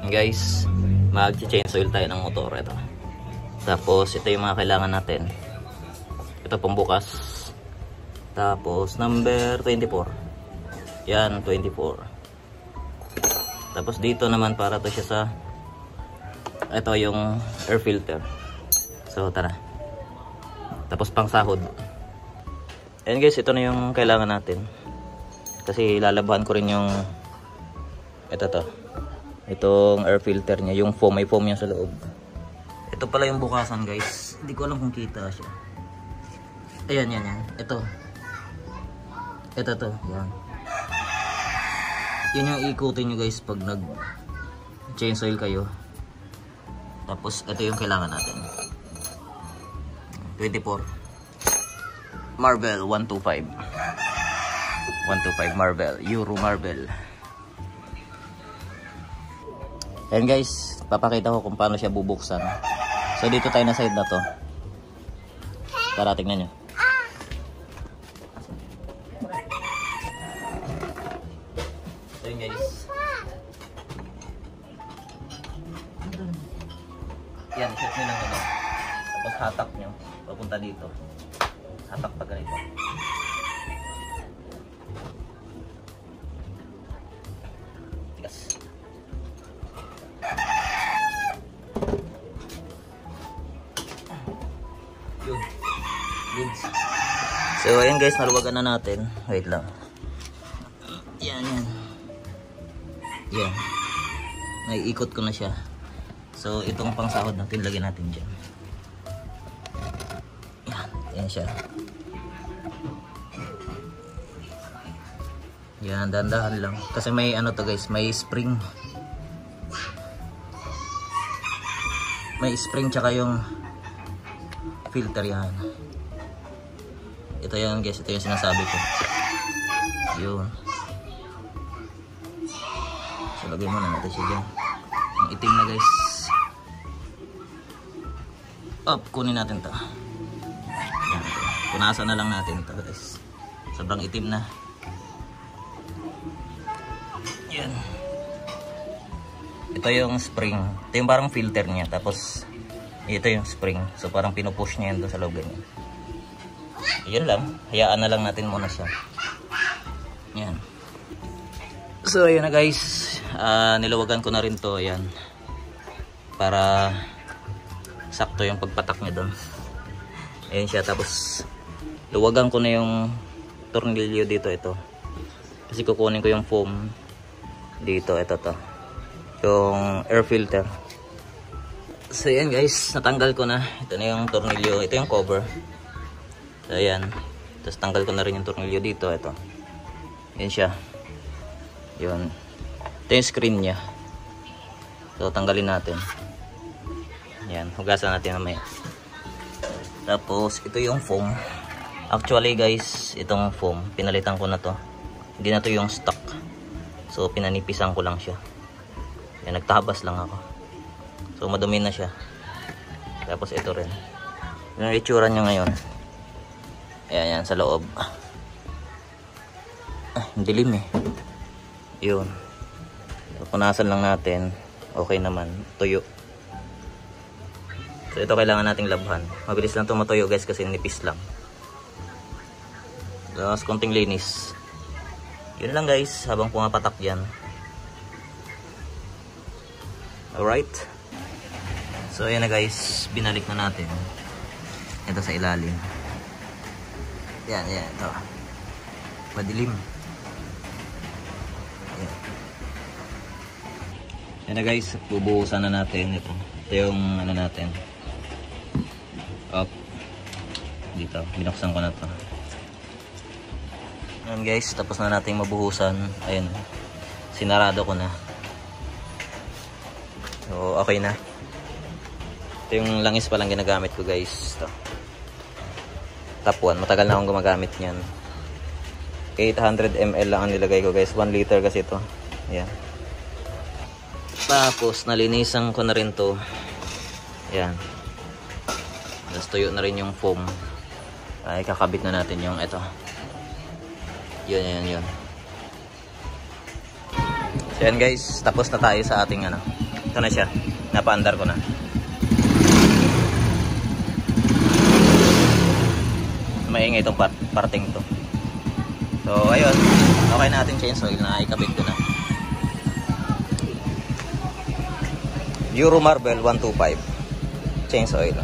Guys, mag-change oil tayo ng motor. Ito. Tapos ito yung mga kailangan natin. Ito pong bukas. Tapos number 24. Yan, 24. Tapos dito naman para to siya sa ito yung air filter. So tara. Tapos pang sahod. Ayan guys, ito na yung kailangan natin. Kasi lalabahan ko rin yung ito to. Itong air filter niya, yung foam, may foam niya sa loob. Ito pala yung bukasan guys. Hindi ko alam kung kita siya. Ayan, yan. Ito. Ito to, yan. Yan yung ikutin nyo guys pag nag change oil kayo. Tapos ito yung kailangan natin. 24. Marvel 125. 125 Marvel, Euro Marvel. Ayan guys, papakita ko kung paano siya bubuksan. So dito tayo na side na to. Tara, tingnan nyo. Ayan guys. Yan, set nyo lang ito. Tapos hatak nyo, papunta dito. Hatak pa ganito. So ayan guys, naluwagan na natin. Wait lang. Yan. Yan. Naiikot ko na siya. So itong pang sahod natin, lagyan natin dyan. Yan siya. Yan, dandahan lang. Kasi may ano to guys, may spring. May spring tsaka yung filter yan. Ito yan guys, ito yung sinasabi ko. Yun. So lagay muna natin siya dyan. Ang itim na guys. Up, kunin natin to. Yan, ito. Punasan na lang natin to guys. Sobrang itim na. Yan. Ito yung spring. Ito yung parang filter niya. Tapos ito yung spring. So parang pinupush niya yan doon sa loob ganyan. Yun lang, hayaan na lang natin muna siya. Yan. So ayun na guys, niluwagan ko na rin to. Ayan. Para sakto yung pagpatak niya doon. Ayan siya. Tapos luwagan ko na yung tornilyo dito. Ito kasi kukunin ko yung foam dito. Ito to, yung air filter. So ayan guys, natanggal ko na. Ito na yung tornilyo. Ito yung cover. So ayan. Tapos tanggal ko na rin yung tornilyo dito. Ito. Yan siya. Yun. Ito yung screen niya. So tanggalin natin. Yan. Hugasan natin mamaya. Tapos ito yung foam. Actually guys, itong foam, pinalitan ko na to. Hindi na to yung stock. So pinanipisan ko lang siya. Yan, nagtabas lang ako. So madumi na siya. Tapos ito rin. Yung itsura niya ngayon. Ayan, yan sa loob. Dilim eh. Yun. Punasan lang natin. Okay naman. Tuyo. So ito kailangan nating labhan. Mabilis lang tumutuyo guys kasi nipis lang. Tapos konting linis. Yun lang guys. Habang pumapatak yan. Alright. So ayan na guys. Binalik na natin. Ito sa ilalim. Yan, ito. Madilim. Yan na guys, bubuhusan na natin ito. Ito yung ano natin. Up. Dito, binuksan ko na ito. Yan guys, tapos na natin mabuhusan. Ayun. Sinarado ko na. So, okay na. Ito yung langis pa lang ginagamit ko guys. Ito. Top 1. Matagal na akong gumagamit niyan. 800 ml lang ang nilagay ko guys. 1 liter kasi ito. Ayan. Tapos nalinisan ko na rin to. Ayan. Tapos tuyo na rin yung foam. Ay kakabit na natin yung ito. Yun. So yan guys. Tapos na tayo sa ating ano. Ito na siya. Napaandar ko na. Maingay itong parting to. So, ayun. Okay na ating chainsaw oil na ikabit ko na. Euro Marble 125 chainsaw oil.